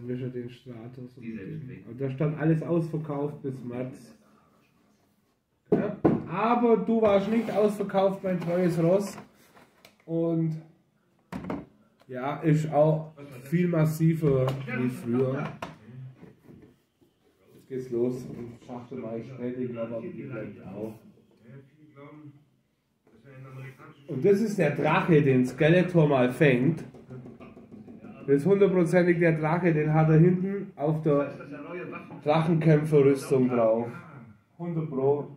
Wischer den Stratos. Und da stand alles ausverkauft bis März. Ja. Aber du warst nicht ausverkauft, mein treues Ross. Und ja, ist auch viel massiver wie früher. Jetzt geht's los. Und Schachtel mache ich fertig, aber die bleibt auch. Und das ist der Drache, den Skeletor mal fängt. Das ist hundertprozentig der Drache, den hat er hinten auf der Drachenkämpferrüstung drauf. 100 Pro.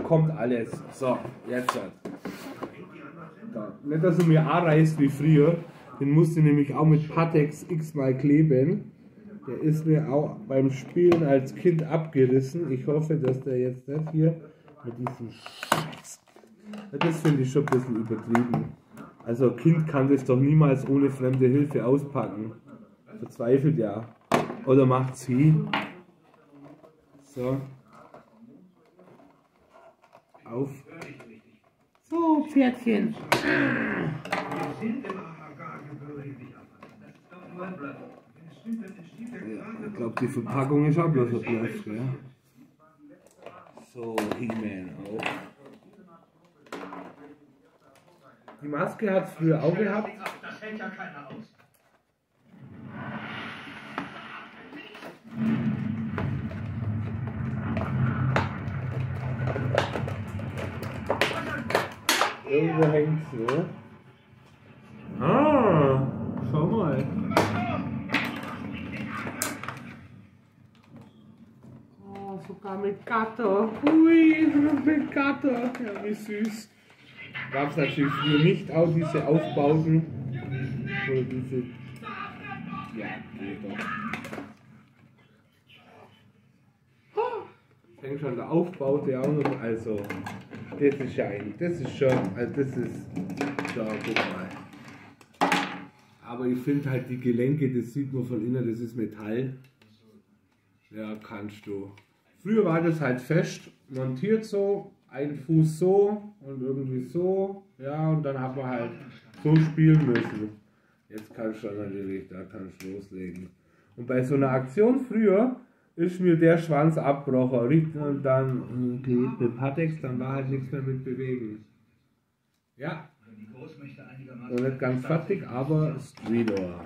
Kommt alles. So, jetzt halt. Da. Nicht, dass er mir anreißt wie früher. Den musste ich nämlich auch mit Pateks x-mal kleben. Der ist mir auch beim Spielen als Kind abgerissen. Ich hoffe, dass der jetzt nicht hier mit diesem Scheiß. Das finde ich schon ein bisschen übertrieben. Also ein Kind kann das doch niemals ohne fremde Hilfe auspacken. Verzweifelt ja. Oder macht sie. So. Auf. So, Pferdchen. Ich glaube, die Verpackung ist auch bloß ein Bluff, gell? So, He-Man auch. Die Maske hat es früher auch gehabt. Das hält ja keiner aus. Irgendwo hängt es, ne? Ah, schau mal. Oh, sogar mit Gatter. Ui, mit Gatter. Ja, wie süß. Gab es natürlich früher nicht auch diese Aufbauten. Oder diese. Ja, geht doch. Fängt schon der Aufbaute auch noch. Also, das ist ja ein. Das ist schon. Also, das ist. Ja, guck mal. Aber ich finde halt die Gelenke, das sieht man von innen, das ist Metall. Ja, kannst du. Früher war das halt fest montiert so. Ein Fuß so und irgendwie so, ja, und dann hat man halt so spielen müssen. Jetzt kannst du natürlich, da kannst du loslegen. Und bei so einer Aktion früher ist mir der Schwanz abgebrochen und dann mit Patex, dann war halt nichts mehr mit bewegen. Ja, noch nicht ganz fertig, aber Streetor.